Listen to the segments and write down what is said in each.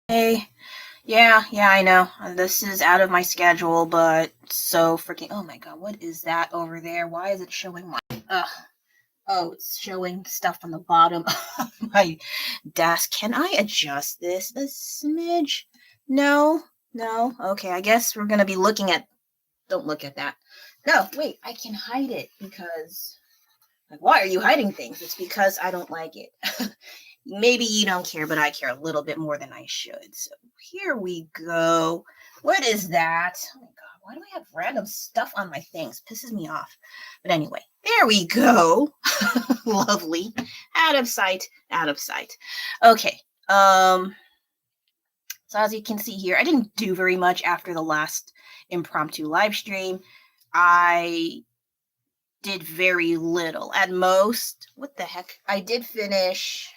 Hey, yeah, I know. This is out of my schedule, but so freaking. Oh my god, what is that over there? Why is it showing my. Oh, it's showing stuff on the bottom of my desk. Can I adjust this a smidge? No, no. Okay, I guess we're gonna be looking at. Don't look at that. No, wait, I can hide it because. Like, why are you hiding things? It's because I don't like it. Maybe you don't care, but I care a little bit more than I should. So here we go. What is that? Oh my god, why do I have random stuff on my things? Pisses me off. But anyway, there we go. Lovely. Out of sight, out of sight. Okay. So as you can see here, I didn't do very much after the last impromptu live stream. I did very little. At most, what the heck? I did finish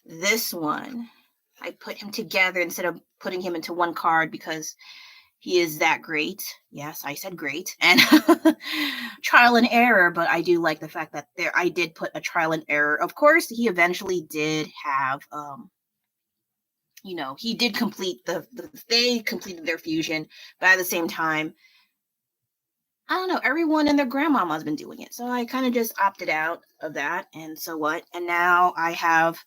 this one. I put him together instead of putting him into one card because he is that great. Yes, I said great. And trial and error, but I do like the fact that I did put a trial and error. Of course, he eventually did have he did complete they completed their fusion, but at the same time, I don't know, everyone and their grandmama's been doing it. So I kind of just opted out of that. And so what? And now I have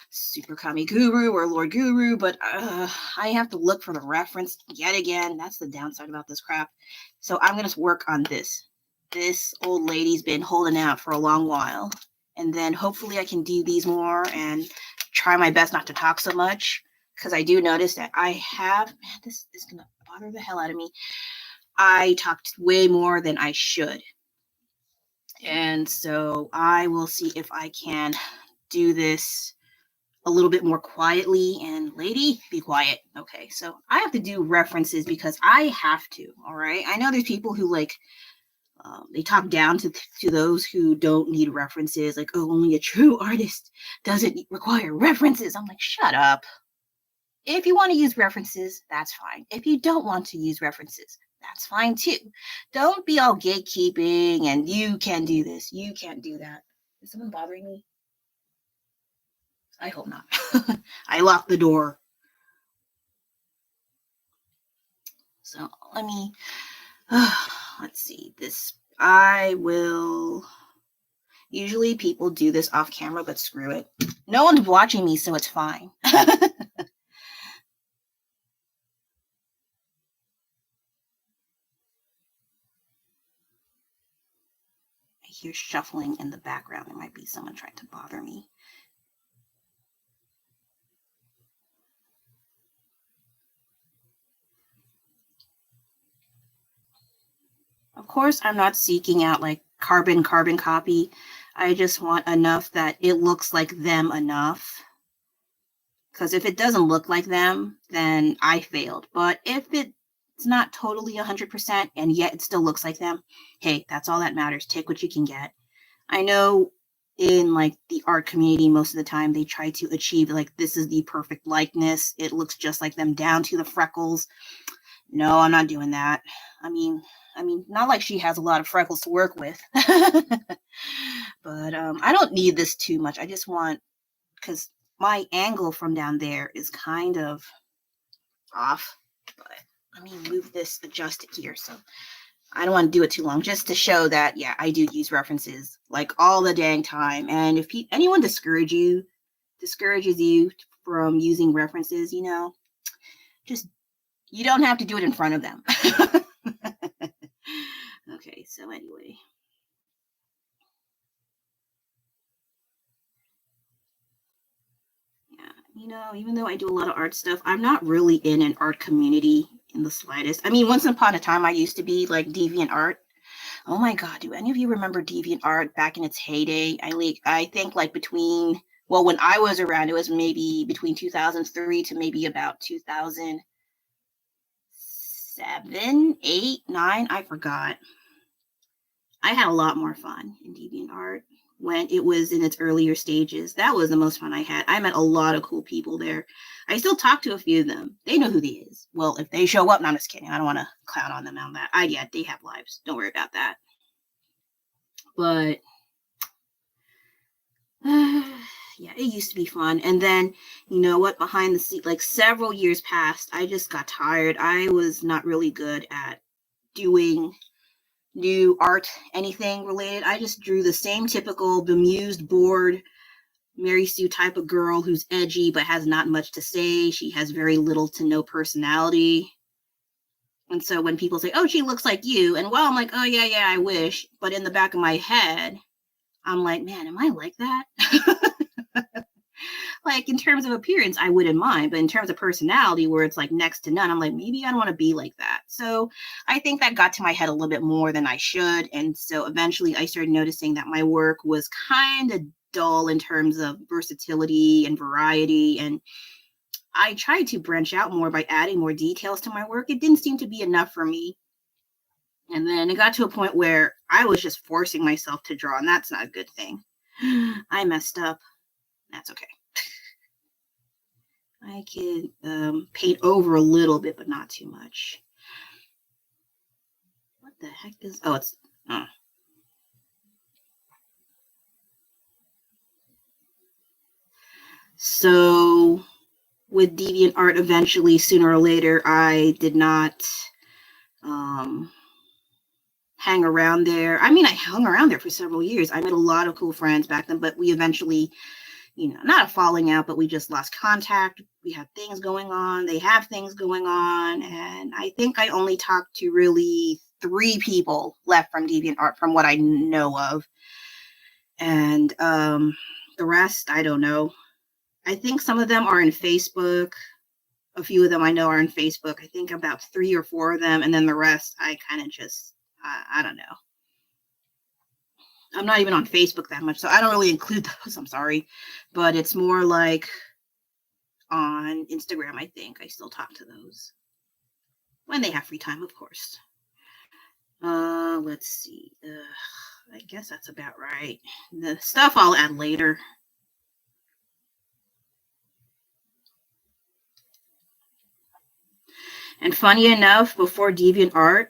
Super Kami Guru or Lord Guru, but I have to look for the reference yet again. That's the downside about this crap. So I'm going to work on this. This old lady's been holding out for a long while. And then hopefully I can do these more and try my best not to talk so much. Because I do notice that I have, man, this is going to bother the hell out of me. I talked way more than I should. And so I will see if I can do this a little bit more quietly. And lady, be quiet. Okay, so I have to do references because I have to. All right, I know there's people who they talk down to those who don't need references, like, oh, only a true artist doesn't require references. I'm like, shut up. If you want to use references, that's fine. If you don't want to use references, that's fine too. Don't be all gatekeeping and you can do this, you can't do that. Is someone bothering me? I hope not. I locked the door. So let me, let's see this. I will, usually people do this off camera, but screw it. No one's watching me, so it's fine. I hear shuffling in the background. There might be someone trying to bother me. Of course, I'm not seeking out like carbon copy. I just want enough that it looks like them enough. Because if it doesn't look like them, then I failed. But if it's not totally 100% and yet it still looks like them, hey, that's all that matters. Take what you can get. I know in like the art community, most of the time they try to achieve like this is the perfect likeness. It looks just like them down to the freckles. No, I'm not doing that. I mean, not like she has a lot of freckles to work with. But I don't need this too much. I just want, because my angle from down there is kind of off. But let me move this, adjust it here. So I don't want to do it too long, just to show that, yeah, I do use references like all the dang time. And if anyone discourages you from using references, just, you don't have to do it in front of them. Okay, so anyway. Yeah, even though I do a lot of art stuff, I'm not really in an art community in the slightest. I mean, once upon a time, I used to be like DeviantArt. Oh my God, do any of you remember DeviantArt back in its heyday? I think like when I was around, it was maybe between 2003 to maybe about 2007, 8, 9, I forgot. I had a lot more fun in DeviantArt when it was in its earlier stages. That was the most fun I had. I met a lot of cool people there. I still talk to a few of them. They know who they is. Well, if they show up, no, I'm just kidding. I don't want to clown on them on that. They have lives. Don't worry about that. But yeah, it used to be fun. And then, you know what, behind the scene, like several years passed, I just got tired. I was not really good at doing new art, anything related. I just drew the same typical bemused, bored Mary Sue type of girl who's edgy but has not much to say. She has very little to no personality. And so when people say, "Oh, she looks like you," and well, I'm like, "Oh yeah, yeah, I wish." But in the back of my head, I'm like, "Man, am I like that?" Like in terms of appearance, I wouldn't mind, but in terms of personality, where it's like next to none, I'm like, maybe I don't want to be like that. So I think that got to my head a little bit more than I should. And so eventually I started noticing that my work was kind of dull in terms of versatility and variety. And I tried to branch out more by adding more details to my work. It didn't seem to be enough for me. And then it got to a point where I was just forcing myself to draw, and that's not a good thing. I messed up. That's okay. I can paint over a little bit, but not too much. What the heck is... Oh, it's... So with DeviantArt, eventually, sooner or later, I did not hang around there. I mean, I hung around there for several years. I made a lot of cool friends back then, but we eventually, you know, not a falling out, but we just lost contact. We had things going on. They have things going on. And I think I only talked to really 3 people left from DeviantArt from what I know of. And the rest, I don't know. I think some of them are in Facebook. A few of them I know are in Facebook. I think about 3 or 4 of them. And then the rest, I kind of just, I don't know. I'm not even on Facebook that much, so I don't really include those. I'm sorry. But it's more like on Instagram, I think. I still talk to those. When they have free time, of course. Let's see. I guess that's about right. The stuff I'll add later. And funny enough, before DeviantArt,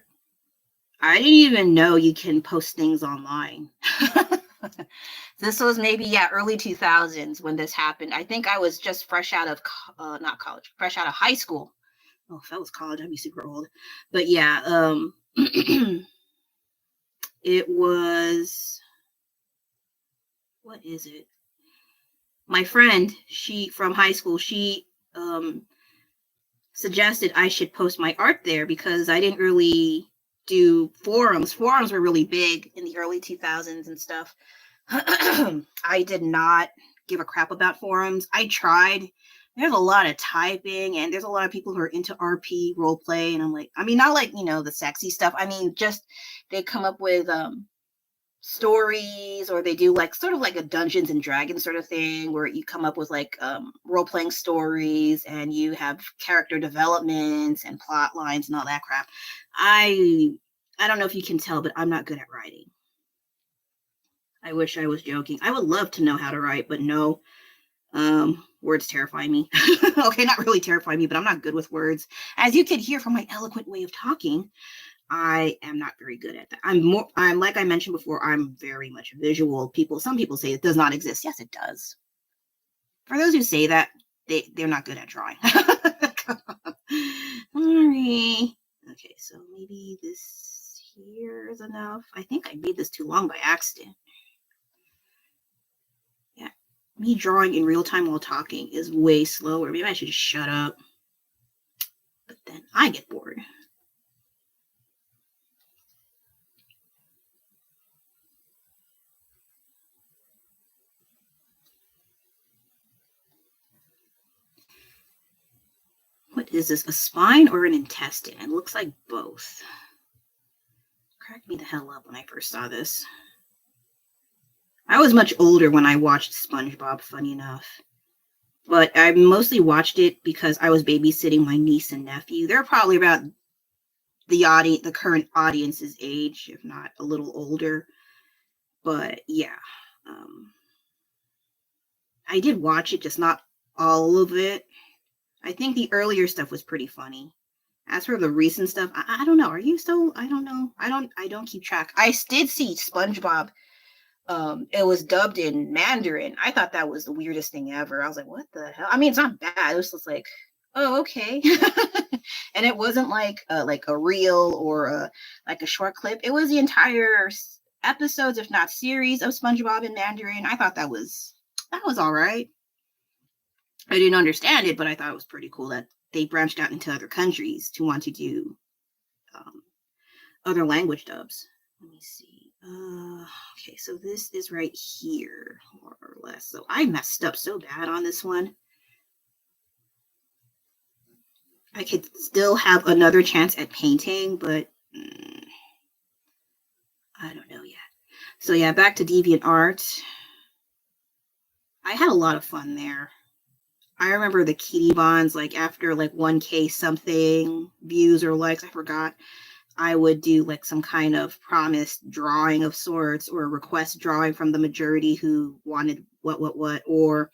I didn't even know you can post things online. This was maybe, yeah, early 2000s when this happened. I think I was just fresh out of, not college, fresh out of high school. Oh, if that was college, I'd be super old. But yeah, it was, what is it? My friend, she from high school, she suggested I should post my art there because I didn't really do forums. Forums were really big in the early 2000s and stuff. I did not give a crap about forums. I tried. There's a lot of typing and there's a lot of people who are into RP role play. And I'm like, I mean, not like, you know, the sexy stuff. I mean, just they come up with stories, or they do like sort of like a Dungeons and Dragons sort of thing where you come up with like role-playing stories and you have character developments and plot lines and all that crap. I don't know if you can tell, but I'm not good at writing. I wish I was joking. I would love to know how to write, but no. Words terrify me. Okay, not really terrify me, but I'm not good with words. As you can hear from my eloquent way of talking, I am not very good at that. I'm like I mentioned before, I'm very much visual. Some people say it does not exist. Yes, it does. For those who say that, they're not good at drawing. Sorry. Okay, so maybe this here is enough. I think I made this too long by accident. Yeah, me drawing in real time while talking is way slower. Maybe I should just shut up. But then I get bored. What is this, a spine or an intestine? It looks like both. Cracked me the hell up when I first saw this. I was much older when I watched SpongeBob, funny enough. But I mostly watched it because I was babysitting my niece and nephew. They're probably about the current audience's age, if not a little older. But yeah, I did watch it, just not all of it. I think the earlier stuff was pretty funny. As for the recent stuff, I don't know. Are you still? I don't know. I don't keep track. I did see SpongeBob It was dubbed in Mandarin. I thought that was the weirdest thing ever. I was like, what the hell? I mean, it's not bad. It was just like, oh, okay. And it wasn't like a reel or like a short clip. It was the entire episodes, if not series, of SpongeBob in Mandarin. I thought that was all right. I didn't understand it, but I thought it was pretty cool that they branched out into other countries to want to do other language dubs. Let me see. Okay, so this is right here, more or less. So I messed up so bad on this one. I could still have another chance at painting, but I don't know yet. So yeah, back to DeviantArt. I had a lot of fun there. I remember the kitty bonds, like after like 1K something views or likes, I forgot. I would do like some kind of promised drawing of sorts or request drawing from the majority who wanted what, or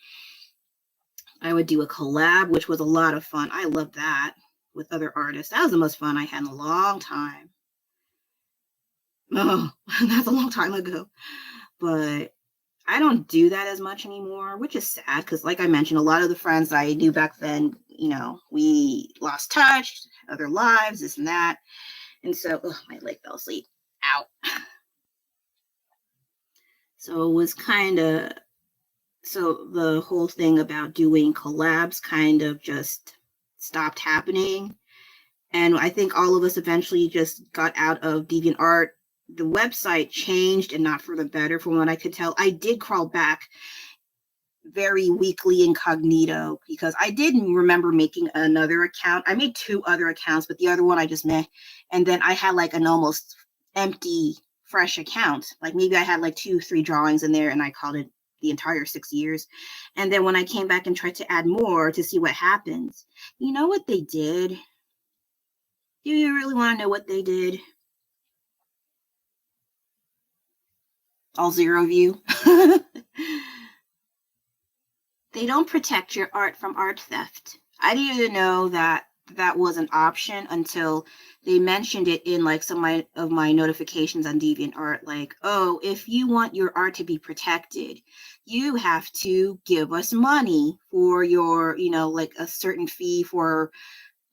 I would do a collab, which was a lot of fun. I loved that with other artists. That was the most fun I had in a long time. Oh, that's a long time ago. But I don't do that as much anymore, which is sad because, like I mentioned, a lot of the friends I knew back then, we lost touch, other lives, this and that. And so, my leg fell asleep. Ow. So it was so the whole thing about doing collabs kind of just stopped happening. And I think all of us eventually just got out of DeviantArt. The website changed, and not for the better from what I could tell. I did crawl back very weakly incognito because I didn't remember making another account. I made 2 other accounts, but the other one I just meh. And then I had like an almost empty, fresh account. Like maybe I had like 2-3 drawings in there and I called it the entire 6 years. And then when I came back and tried to add more to see what happens, you know what they did? Do you really want to know what they did? All zero view. They don't protect your art from art theft. I didn't even know that was an option until they mentioned it in like some of my notifications on DeviantArt. Like, oh, if you want your art to be protected, you have to give us money for your, like a certain fee for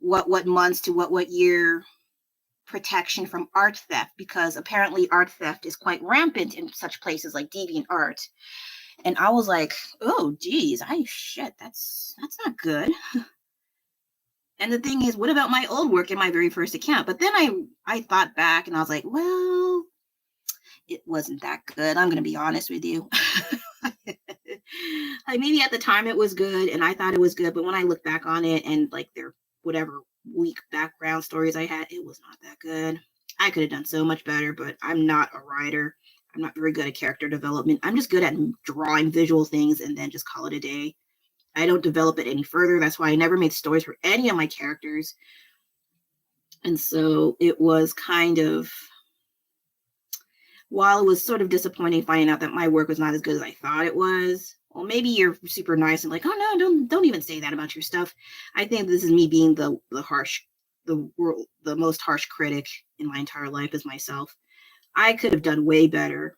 what months to what year protection from art theft, because apparently art theft is quite rampant in such places like DeviantArt. And I was like, oh, geez, that's not good. And the thing is, what about my old work in my very first account? But then I thought back and I was like, well, it wasn't that good. I'm going to be honest with you. Like maybe at the time it was good and I thought it was good. But when I look back on it and like their whatever weak background stories I had, it was not that good. I could have done so much better, but I'm not a writer. I'm not very good at character development. I'm just good at drawing visual things and then just call it a day. I don't develop it any further. That's why I never made stories for any of my characters. And so it was kind of, while it was sort of disappointing finding out that my work was not as good as I thought it was, well, maybe you're super nice and like, oh no, don't even say that about your stuff. I think this is me being the most harsh critic in my entire life is myself. I could have done way better,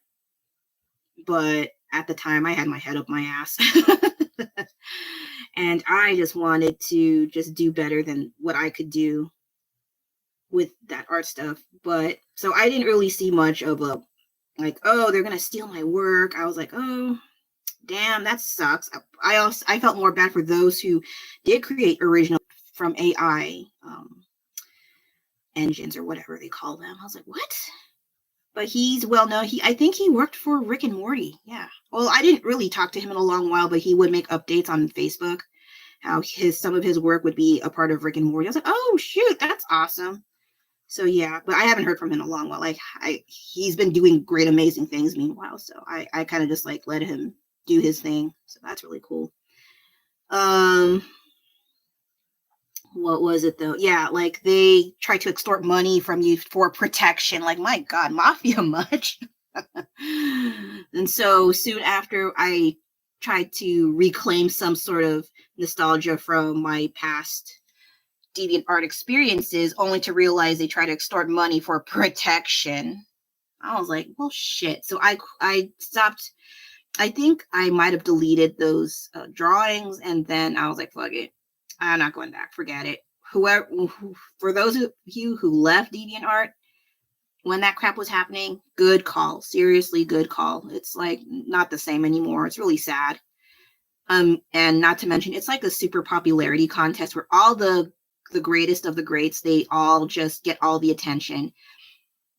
but at the time I had my head up my ass. And I just wanted to just do better than what I could do with that art stuff. But so I didn't really see much of a like, oh, they're gonna steal my work. I was like, oh, damn, that sucks. I felt more bad for those who did create original from AI engines or whatever they call them. I was like, what? But he's well known. I think he worked for Rick and Morty. Yeah. Well, I didn't really talk to him in a long while, but he would make updates on Facebook. How some of his work would be a part of Rick and Morty. I was like, oh shoot, that's awesome. So yeah, but I haven't heard from him in a long while. Like he's been doing great, amazing things meanwhile. So I kind of just like let him do his thing. So that's really cool. What was it though? Yeah, like they try to extort money from you for protection. Like, my God, mafia much? And so soon after, I tried to reclaim some sort of nostalgia from my past DeviantArt experiences, only to realize they try to extort money for protection. I was like, well, shit. So I stopped. I think I might have deleted those drawings, and then I was like, fuck it. I'm not going back. Forget it. For those of you who left DeviantArt when that crap was happening, good call. Seriously, good call. It's like not the same anymore. It's really sad. And not to mention, it's like a super popularity contest where all the greatest of the greats, they all just get all the attention.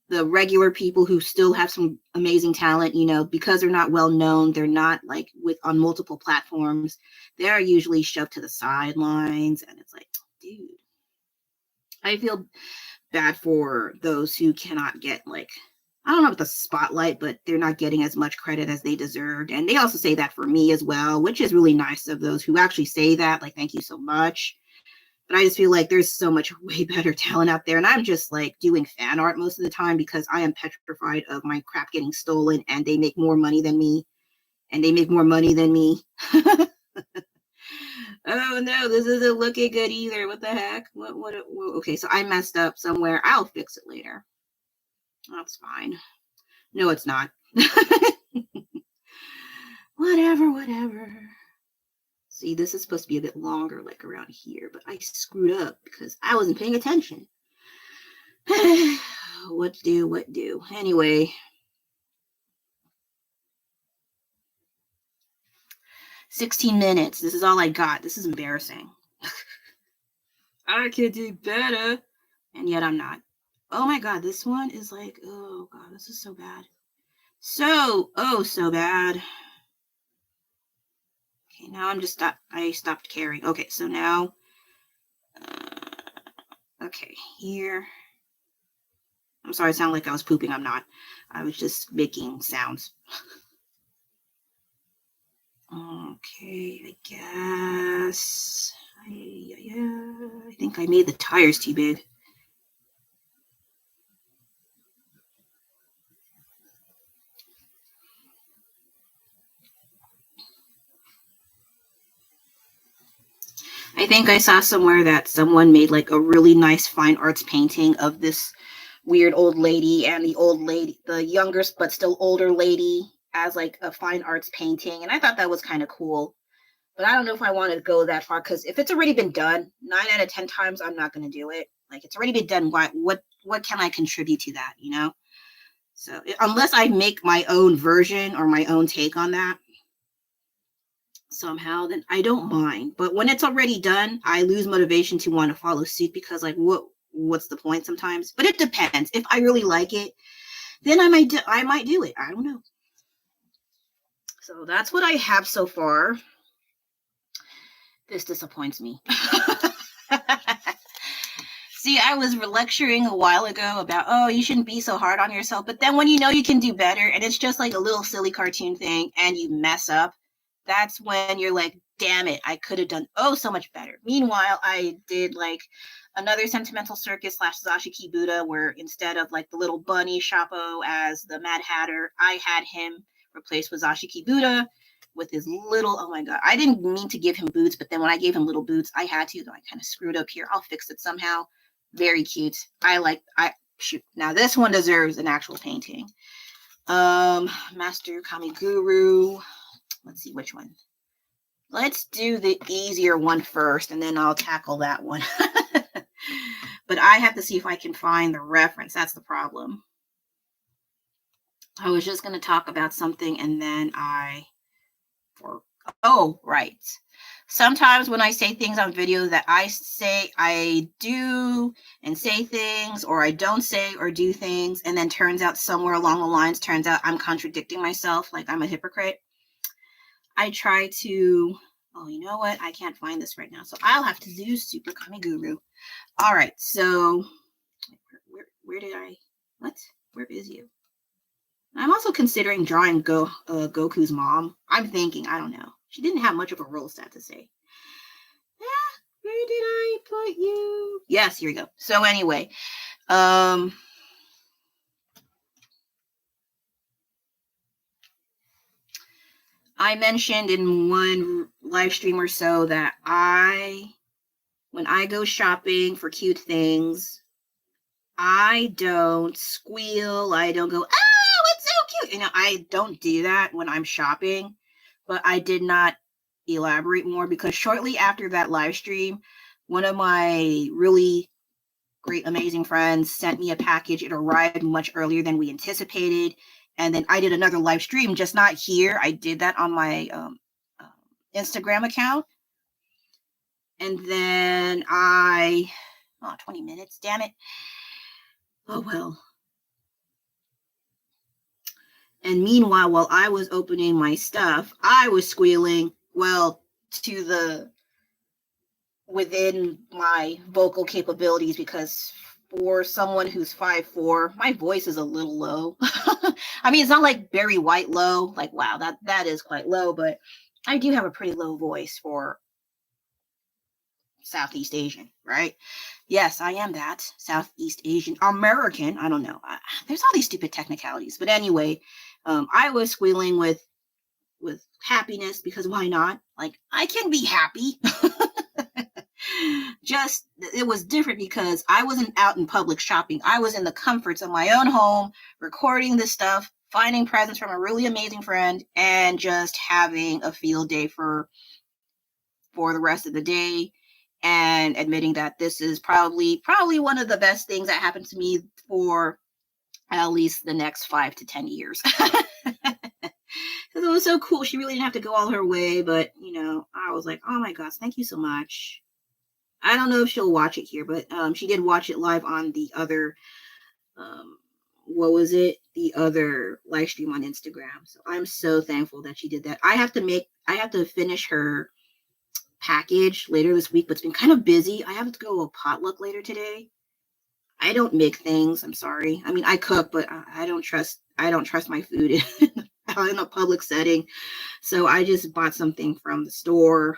The regular people who still have some amazing talent, you know, because they're not well known, they're not like on multiple platforms, they're usually shoved to the sidelines. And it's like, dude, I feel bad for those who cannot get, like, I don't know about the spotlight, but they're not getting as much credit as they deserved. And they also say that for me as well, which is really nice of those who actually say that. Like, thank you so much. But I just feel like there's so much way better talent out there. And I'm just like doing fan art most of the time because I am petrified of my crap getting stolen, and they make more money than me. And they make more money than me. Oh no, this isn't looking good either. What the heck? What? Okay, so I messed up somewhere. I'll fix it later. That's fine. No, it's not. Whatever. See, this is supposed to be a bit longer, like around here, but I screwed up because I wasn't paying attention. What do? Anyway. 16 minutes. This is all I got. This is embarrassing. I could do better. And yet I'm not. Oh my God, this one is like, oh God, this is so bad. So bad. Okay, now I stopped caring. Okay, so now, okay, here. I'm sorry, it sounded like I was pooping. I'm not. I was just making sounds. Okay, I guess. I think I made the tires too big. I think I saw somewhere that someone made like a really nice fine arts painting of this weird old lady and the younger but still older lady, as like a fine arts painting. And I thought that was kind of cool. But I don't know if I want to go that far, because if it's already been done 9 out of 10 times, I'm not going to do it. Like, it's already been done. What can I contribute to that, you know? So unless I make my own version or my own take on that somehow, then I don't mind. But when it's already done, I lose motivation to want to follow suit, because like, what's the point sometimes? But it depends. If I really like it, then I might do it. I don't know. So that's what I have so far. This disappoints me. See, I was lecturing a while ago about, oh, you shouldn't be so hard on yourself. But then when you know you can do better, and it's just like a little silly cartoon thing, and you mess up, that's when you're like, damn it, I could have done so much better. Meanwhile, I did like another Sentimental Circus / Zashiki Buddha, where instead of like the little bunny Shoppo as the Mad Hatter, I had him replaced with Zashiki Buddha with his little, oh my God, I didn't mean to give him boots, but then when I gave him little boots, I had to, though I kind of screwed up here. I'll fix it somehow. Very cute. Shoot. Now this one deserves an actual painting. Master Kamiguru. Let's see which one. Let's do the easier one first, and then I'll tackle that one. But I have to see if I can find the reference. That's the problem. I was just going to talk about something, and then right. Sometimes when I say things on video that I do and say things, or I don't say or do things, and then turns out somewhere along the lines, turns out I'm contradicting myself, like I'm a hypocrite. I try to, you know what? I can't find this right now, so I'll have to do Super Kamiguru. All right, so where is you? I'm also considering drawing Goku's mom. I'm thinking, I don't know. She didn't have much of a role stat to say. Where did I put you? Yes, here we go. So anyway, I mentioned in one live stream or so that when I go shopping for cute things, I don't squeal. I don't go, ah! I don't do that when I'm shopping, but I did not elaborate more because shortly after that live stream, one of my really great, amazing friends sent me a package. It arrived much earlier than we anticipated. And then I did another live stream, just not here. I did that on my Instagram account. And then 20 minutes, damn it. Oh, well. And meanwhile, while I was opening my stuff, I was squealing, well, to the within my vocal capabilities, because for someone who's 5'4", my voice is a little low. I mean, it's not like Barry White low, like, wow, that is quite low, but I do have a pretty low voice for Southeast Asian, right? Yes, I am that Southeast Asian American. I don't know. There's all these stupid technicalities, but anyway, I was squealing with happiness, because why not? Like, I can be happy. Just, it was different because I wasn't out in public shopping. I was in the comforts of my own home, recording this stuff, finding presents from a really amazing friend, and just having a field day for the rest of the day, and admitting that this is probably one of the best things that happened to me for at least the next 5 to 10 years. Because it was so cool. She really didn't have to go all her way, but, I was like, oh my gosh, thank you so much. I don't know if she'll watch it here, but she did watch it live on the other, the other live stream on Instagram. So I'm so thankful that she did that. I have to finish her package later this week, but it's been kind of busy. I have to go to a potluck later today. I don't make things. I'm sorry. I mean, I cook, but I don't trust my food in a public setting. So I just bought something from the store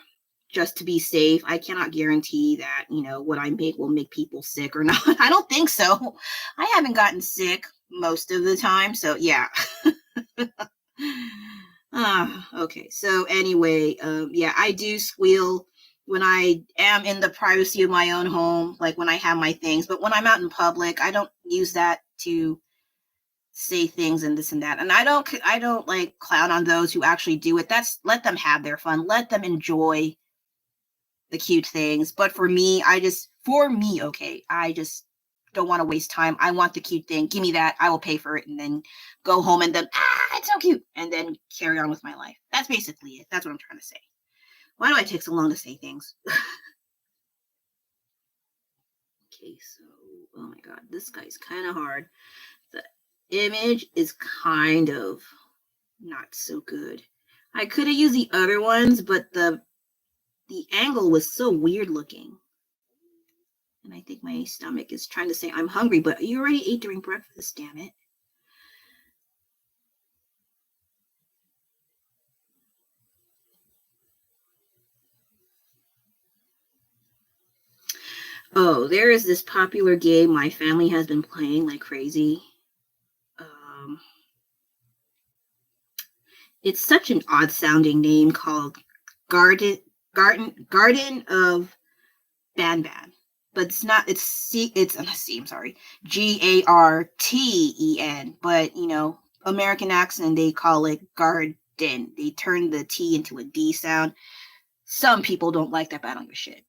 just to be safe. I cannot guarantee that, what I make will make people sick or not. I don't think so. I haven't gotten sick most of the time. So yeah. Okay. So anyway, I do squeal when I am in the privacy of my own home, like when I have my things. But when I'm out in public, I don't use that to say things and this and that. And I don't like clown on those who actually do it. Let them have their fun. Let them enjoy the cute things. But for me, I just don't want to waste time. I want the cute thing. Give me that. I will pay for it, and then go home and then, it's so cute, and then carry on with my life. That's basically it. That's what I'm trying to say. Why do I take so long to say things? Okay, so, oh my God, this guy's kind of hard. The image is kind of not so good. I could have used the other ones, but the angle was so weird looking. And I think my stomach is trying to say I'm hungry, but you already ate during breakfast, damn it. Oh, there is this popular game my family has been playing like crazy. It's such an odd sounding name, called Garden of Banban. But it's not, I'm sorry, Garten. But, American accent, they call it garden. They turn the T into a D sound. Some people don't like that, but I don't give a shit.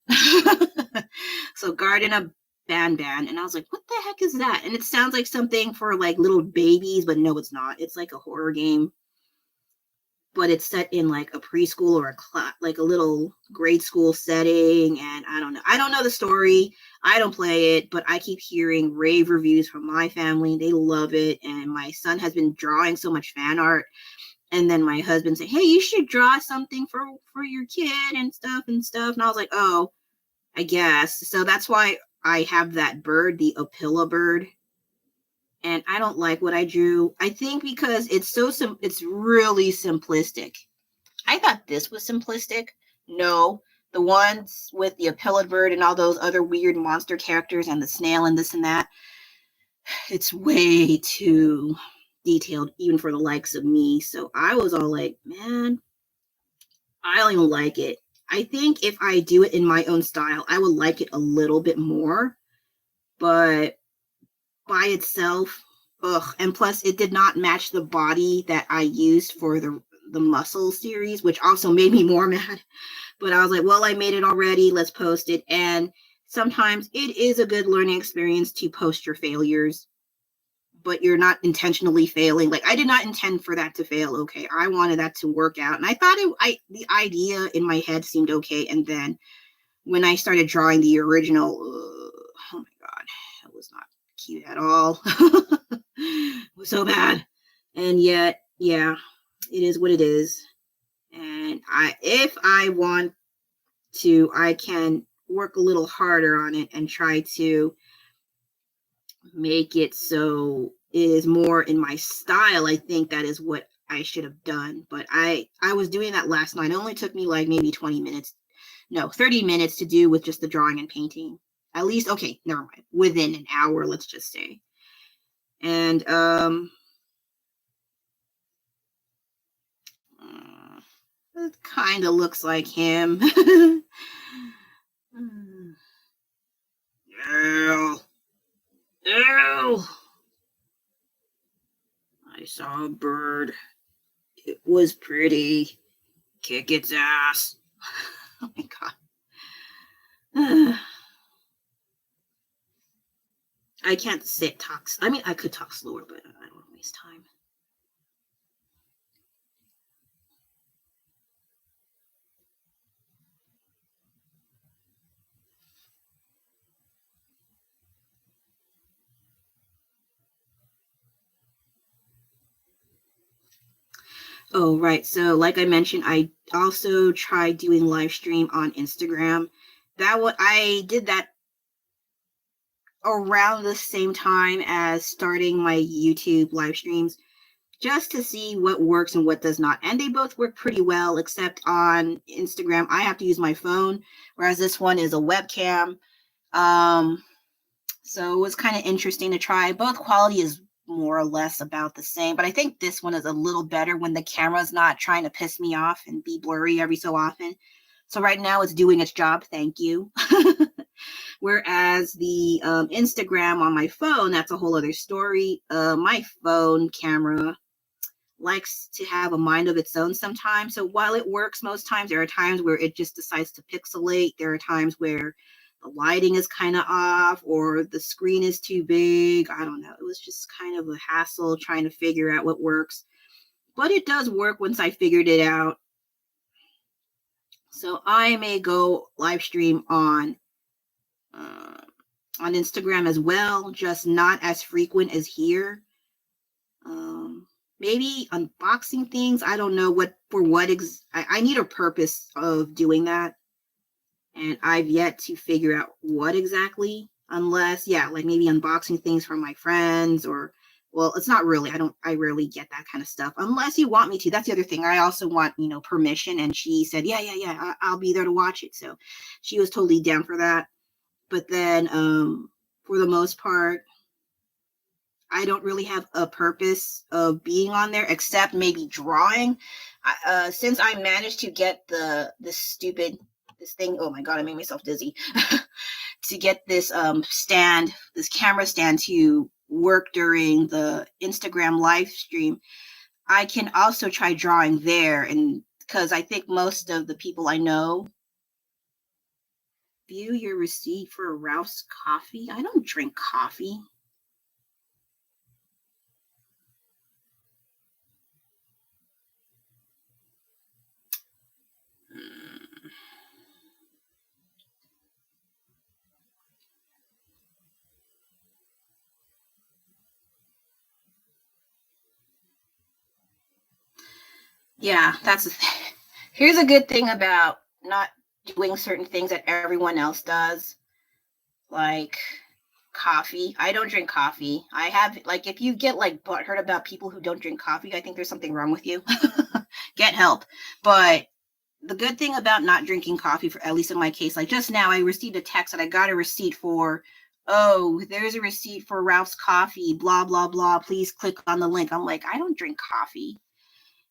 So Garden of Banban. And I was like, what the heck is that? And it sounds like something for like little babies, but no, it's not. It's like a horror game. But it's set in like a preschool or like a little grade school setting. And I don't know the story. I don't play it, but I keep hearing rave reviews from my family. They love it. And my son has been drawing so much fan art. And then my husband said, hey, you should draw something for your kid and stuff. And I was like, oh, I guess. So that's why I have that bird, the Apilla bird. And I don't like what I drew. I think because it's really simplistic. I thought this was simplistic. No, the ones with the Apilla bird and all those other weird monster characters and the snail and this and that, it's way too detailed, even for the likes of me. So I was all like, man, I don't even like it. I think if I do it in my own style, I would like it a little bit more. But by itself, ugh. And plus, it did not match the body that I used for the muscle series, which also made me more mad. But I was like, well, I made it already. Let's post it. And sometimes it is a good learning experience to post your failures, but you're not intentionally failing. Like, I did not intend for that to fail. Okay, I wanted that to work out, and I thought the idea in my head seemed okay. And then when I started drawing the original, oh my god, it was not cute at all. It was so bad, and yet, yeah, it is what it is. And if I want to, I can work a little harder on it and try to make it so it is more in my style. I think that is what I should have done. But I was doing that last night. It only took me like maybe 20 minutes. No, 30 minutes to do with just the drawing and painting. At least, okay, never mind. Within an hour, let's just say. And it kind of looks like him. Ew. Ew. I saw a bird. It was pretty. Kick its ass. Oh my god. I can't talk. I mean, I could talk slower, but I don't want to waste time. Oh, right. So, like I mentioned, I also tried doing live stream on Instagram. I did that around the same time as starting my YouTube live streams, just to see what works and what does not. And they both work pretty well, except on Instagram, I have to use my phone, whereas this one is a webcam. So it was kind of interesting to try. Both quality is more or less about the same, but I think this one is a little better when the camera's not trying to piss me off and be blurry every so often. So right now it's doing its job. Thank you. Whereas the Instagram on my phone, that's a whole other story. My phone camera likes to have a mind of its own sometimes. So while it works most times, there are times where it just decides to pixelate. There are times where the lighting is kind of off or the screen is too big. I don't know. It was just kind of a hassle trying to figure out what works. But it does work once I figured it out. So I may go live stream on Instagram as well, just not as frequent as here. Maybe unboxing things. I don't know what I need a purpose of doing that, and I've yet to figure out what exactly. Unless, yeah, like maybe unboxing things from my friends, or, well, it's not really. I rarely get that kind of stuff unless you want me to. That's the other thing. I also want, permission. And she said, yeah, I'll be there to watch it. So she was totally down for that. But then, for the most part, I don't really have a purpose of being on there except maybe drawing. Since I managed to get this thing, oh my god, I made myself dizzy, to get this this camera stand to work during the Instagram live stream, I can also try drawing there. And because I think most of the people I know view your receipt for Ralph's coffee. I don't drink coffee. Yeah, here's a good thing about not doing certain things that everyone else does, like coffee. I don't drink coffee. I have, like, if you get like butthurt about people who don't drink coffee, I think there's something wrong with you. Get help. But the good thing about not drinking coffee, for at least in my case, like just now I received a text that I got a receipt for, oh, there's a receipt for Ralph's coffee, blah blah blah, please click on the link. I'm like, I don't drink coffee.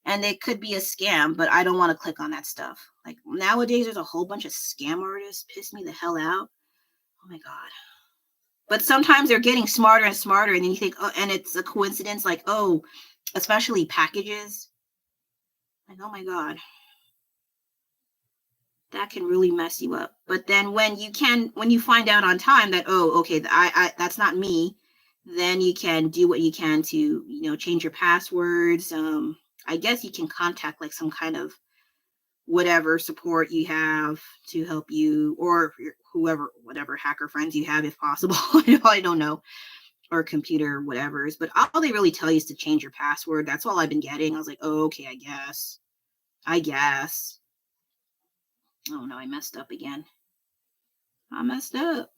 And it could be a scam, but I don't want to click on that stuff. Like, nowadays there's a whole bunch of scam artists. Piss me the hell out. Oh my god. But sometimes they're getting smarter and smarter, and then you think, oh, and it's a coincidence, like, oh, especially packages. Like, oh my God, that can really mess you up. But then when you find out on time that, oh, okay, that's not me, then you can do what you can to, change your passwords. I guess you can contact like some kind of whatever support you have to help you, or whatever hacker friends you have, if possible. I don't know, or computer whatever's, but all they really tell you is to change your password. That's all I've been getting. I was like, oh, okay, I guess. Oh no, I messed up again. I messed up.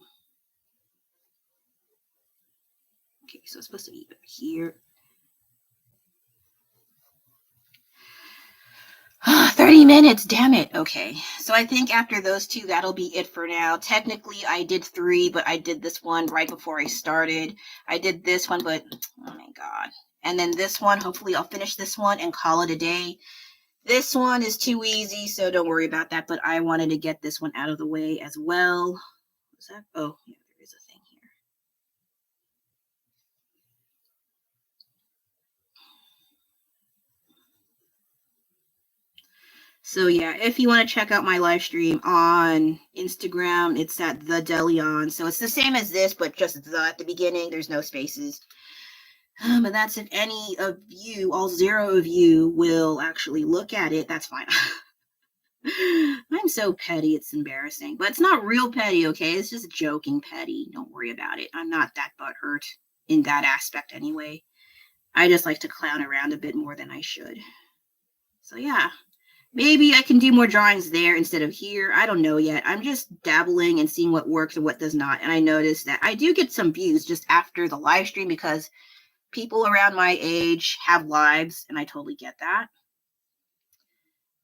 Okay, so it's supposed to be here. 30 minutes, damn it. Okay, so I think after those two, that'll be it for now. Technically, I did 3, but I did this one right before I started. I did this one, but oh my God. And then this one, hopefully I'll finish this one and call it a day. This one is too easy, so don't worry about that, but I wanted to get this one out of the way as well. What's that? Oh, yeah, there is a thing here. So yeah, if you want to check out my live stream on Instagram, it's at the Delion. So it's the same as this, but just the at the beginning. There's no spaces. But that's if any of you, all 0 of you, will actually look at it. That's fine. I'm so petty, it's embarrassing. But it's not real petty, okay? It's just joking petty. Don't worry about it. I'm not that butthurt in that aspect anyway. I just like to clown around a bit more than I should. So yeah, maybe I can do more drawings there instead of here. I don't know yet. I'm just dabbling and seeing what works and what does not. And I noticed that I do get some views just after the live stream because people around my age have lives, and I totally get that.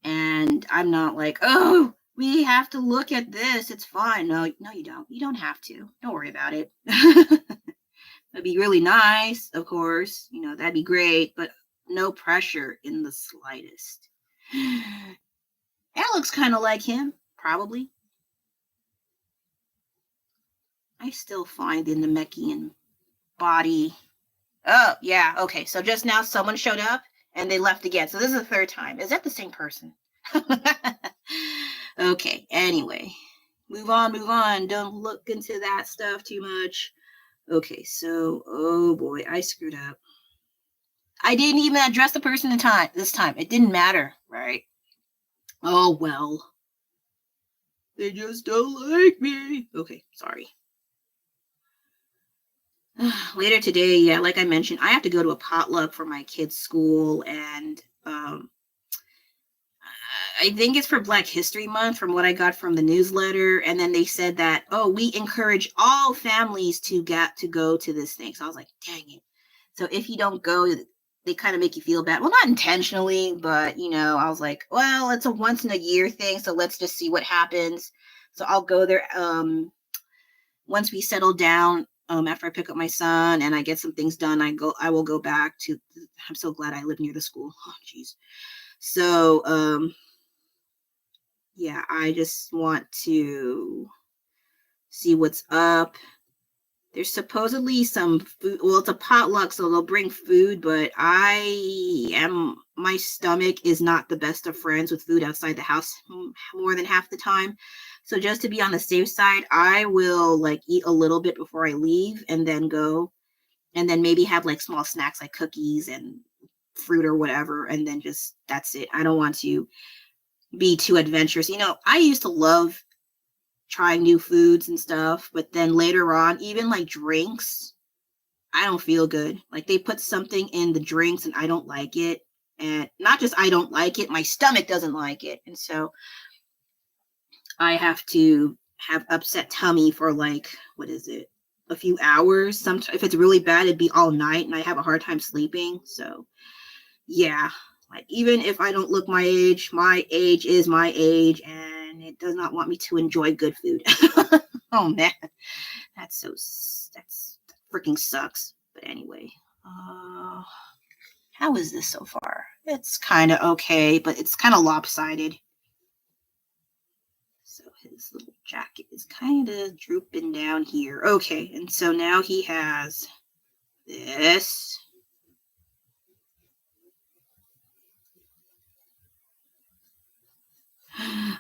And I'm not like, oh, we have to look at this. It's fine. No, you don't. You don't have to. Don't worry about it. That'd be really nice, of course. That'd be great, but no pressure in the slightest. That looks kind of like him, probably. I still find the Namekian body. Oh, yeah. Okay. So just now someone showed up and they left again. So this is the 3rd time. Is that the same person? Okay. Anyway, move on. Don't look into that stuff too much. Okay. So, oh boy, I screwed up. I didn't even address the person this time. It didn't matter, right? Oh, well. They just don't like me. Okay. Sorry. Later today, yeah, like I mentioned, I have to go to a potluck for my kids' school, and I think it's for Black History Month from what I got from the newsletter. And then they said that, oh, we encourage all families to go to this thing. So I was like, dang it. So if you don't go, they kind of make you feel bad. Well, not intentionally, but I was like, well, it's a once in a year thing, so let's just see what happens. So I'll go there once we settle down. After I pick up my son and I get some things done, I will go back to. I'm so glad I live near the school. Oh, geez. So, yeah, I just want to see what's up. There's supposedly some food. Well, it's a potluck, so they'll bring food, but my stomach is not the best of friends with food outside the house more than half the time. So just to be on the safe side, I will eat a little bit before I leave and then go, and then maybe have small snacks like cookies and fruit or whatever. And then that's it. I don't want to be too adventurous. I used to love trying new foods and stuff, but then later on, even drinks, I don't feel good. They put something in the drinks and I don't like it. And not just I don't like it, my stomach doesn't like it. And so I have to have upset tummy for what is it? A few hours. Sometimes if it's really bad, it'd be all night and I have a hard time sleeping. So yeah, even if I don't look my age is my age, and it does not want me to enjoy good food. Oh man, that freaking sucks. But anyway, how is this so far? It's kind of okay, but it's kind of lopsided. So his little jacket is kind of drooping down here. Okay, and so now he has this.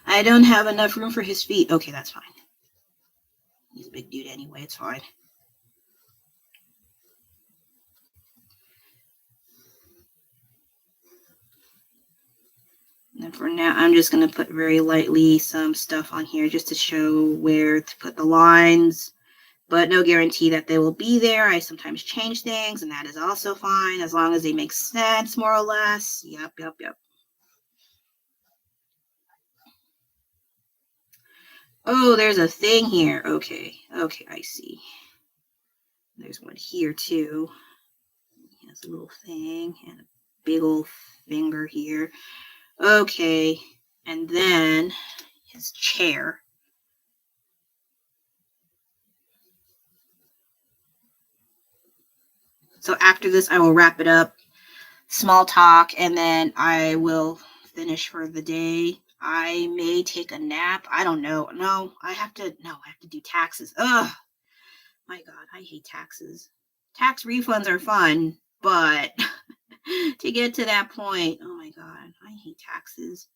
I don't have enough room for his feet. Okay, that's fine. He's a big dude anyway, it's fine. And for now, I'm just going to put very lightly some stuff on here just to show where to put the lines, but no guarantee that they will be there. I sometimes change things, and that is also fine, as long as they make sense, more or less. Yep. Oh, there's a thing here. Okay, I see. There's one here, too. He has a little thing and a big old finger here. Okay, and then his chair. So after this, I will wrap it up. Small talk, and then I will finish for the day. I may take a nap. I don't know. No, I have to do taxes. Ugh. My God, I hate taxes. Tax refunds are fun, but to get to that point, oh my God, I hate taxes.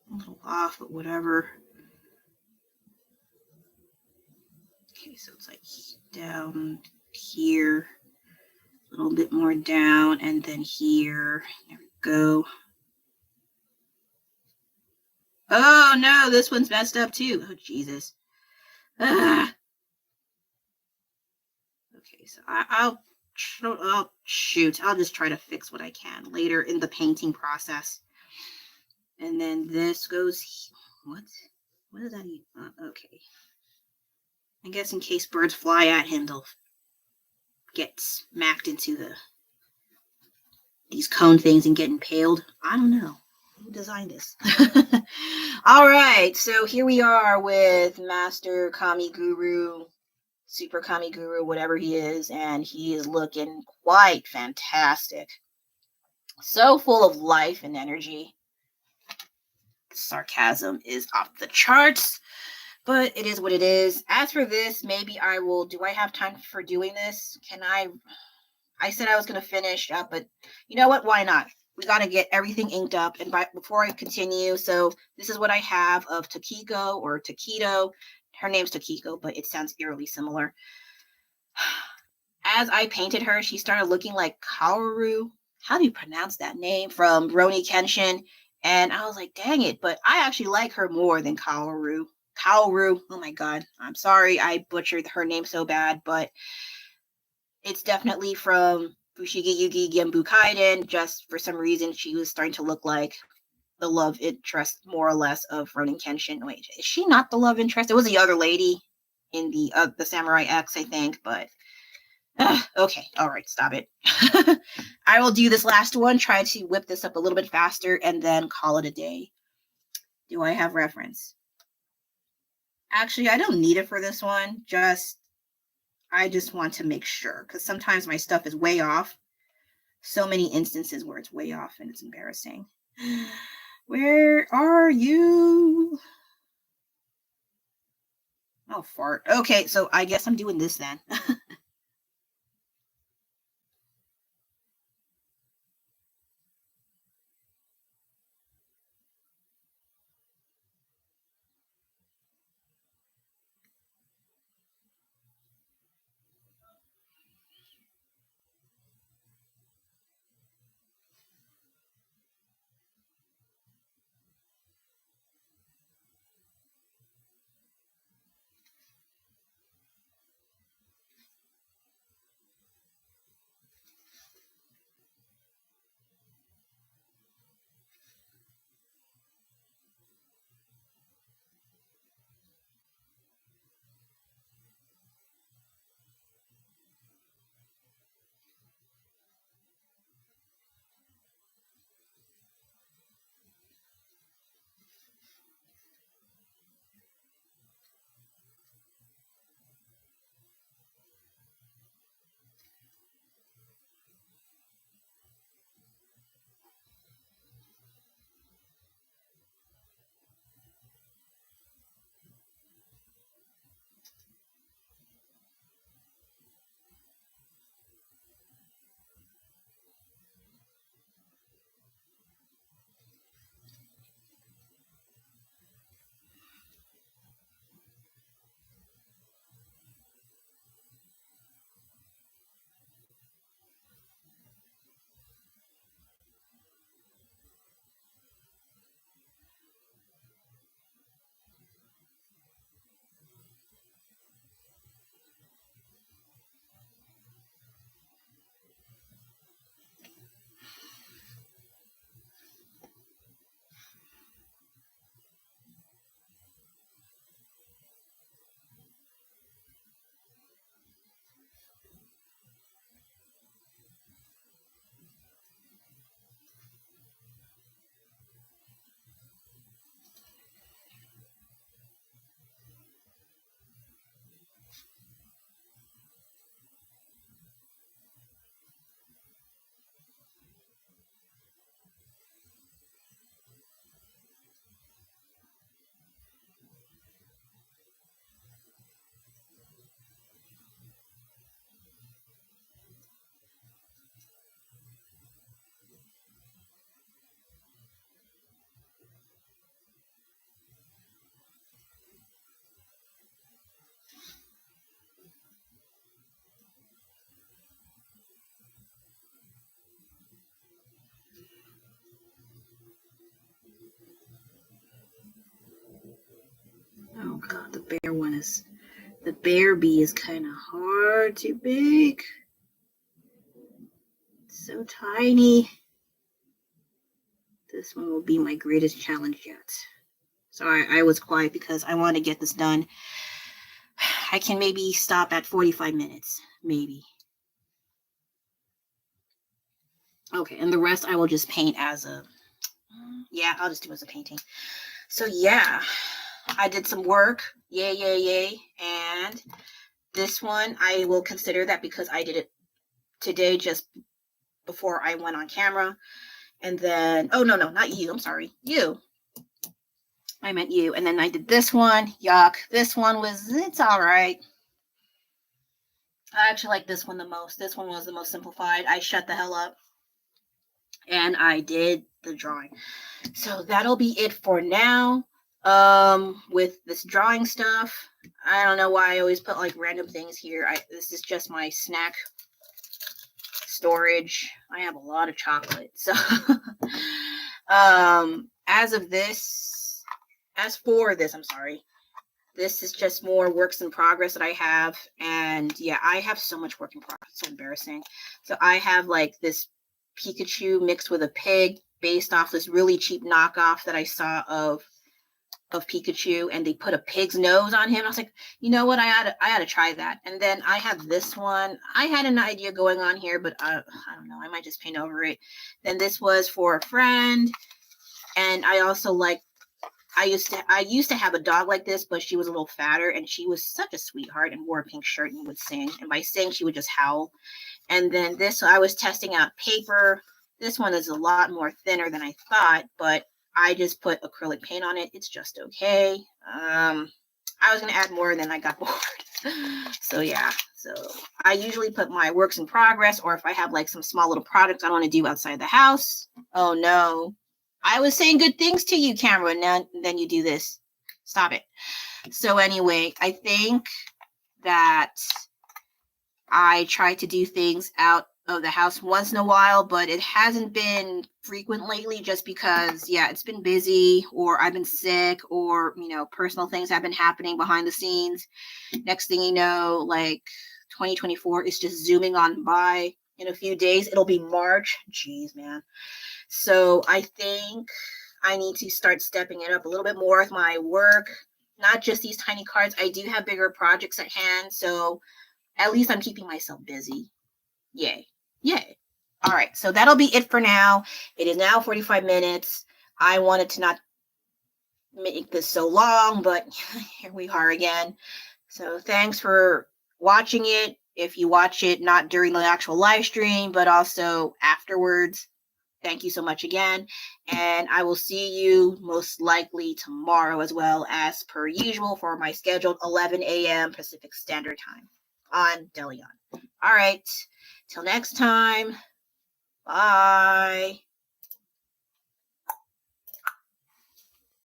A little off, but whatever. Okay, so it's like down here, a little bit more down, and then here. There we go. Oh no, this one's messed up too. Oh Jesus. Ah. Okay, so I'll shoot. I'll just try to fix what I can later in the painting process. And then this goes. What? What does that mean? Okay. I guess in case birds fly at him, they'll get smacked into these cone things and get impaled. I don't know. Who designed this? All right, so here we are with Master Kami Guru, Super Kami Guru, whatever he is, and he is looking quite fantastic. So full of life and energy. Sarcasm is off the charts, but it is what it is. As for this, maybe I will. Do I have time for doing this? Can I said I was going to finish up, but you know what? Why not? We got to get everything inked up. And before I continue, so this is what I have of Takiko or Taquito. Her name's Takiko, but it sounds eerily similar. As I painted her, she started looking like Kaoru. How do you pronounce that name? From Rurouni Kenshin. And I was like, dang it. But I actually like her more than Kaoru. Kaoru. Oh my God. I'm sorry I butchered her name so bad, but it's definitely from Fushigi Yugi Genbu Kaiden. Just for some reason, she was starting to look like the love interest, more or less, of Ronin Kenshin. Wait, is she not the love interest? It was the other lady in the Samurai X, I think. But okay, all right, stop it. I will do this last one. Try to whip this up a little bit faster, and then call it a day. Do I have reference? Actually, I don't need it for this one. I just want to make sure, because sometimes my stuff is way off. So many instances where it's way off and it's embarrassing. Where are you? Oh, fart. Okay, so I guess I'm doing this then. Oh god, the bear one is, the bear bee is kind of hard to bake. It's so tiny. This one will be my greatest challenge yet. So I was quiet because I want to get this done. I can maybe stop at 45 minutes, maybe. Okay, and the rest I will just paint as a, yeah, I'll just do as a painting. So yeah, I did some work, yay, yay, yay. And this one, I will consider that because I did it today just before I went on camera. And then, oh, no, not you. I'm sorry. You. I meant you. And then I did this one. Yuck. This one was, it's all right. I actually like this one the most. This one was the most simplified. I shut the hell up. And I did the drawing. So that'll be it for now. With this drawing stuff. I don't know why I always put like random things here. This is just my snack storage. I have a lot of chocolate. So as for this, I'm sorry. This is just more works in progress that I have. And yeah, I have so much work in progress. It's so embarrassing. So I have like this Pikachu mixed with a pig based off this really cheap knockoff that I saw of Pikachu, and they put a pig's nose on him. I was like, you know what? I had to try that. And then I have this one. I had an idea going on here, but I don't know. I might just paint over it. Then this was for a friend, and I also like. I used to have a dog like this, but she was a little fatter, and she was such a sweetheart and wore a pink shirt and would sing. And by sing, she would just howl. And then this, I was testing out paper. This one is a lot more thinner than I thought, but I just put acrylic paint on it. It's just okay. I was going to add more, and then I got bored. So yeah. So I usually put my works in progress, or if I have like some small little projects I want to do outside the house. Oh no. I was saying good things to you, camera, and then you do this. Stop it. So anyway, I think that I try to do things out of the house once in a while, but it hasn't been frequent lately just because, yeah, it's been busy, or I've been sick, or, personal things have been happening behind the scenes. Next thing you know, like 2024 is just zooming on by. In a few days, it'll be March. Jeez, man. So I think I need to start stepping it up a little bit more with my work, not just these tiny cards. I do have bigger projects at hand, so at least I'm keeping myself busy. Yay. Yay. All right, so that'll be it for now. It is now 45 minutes. I wanted to not make this so long, but here we are again. So thanks for watching it. If you watch it not during the actual live stream, but also afterwards, thank you so much again. And I will see you most likely tomorrow as well, as per usual, for my scheduled 11 a.m. Pacific Standard Time on Delion. All right. Till next time. Bye.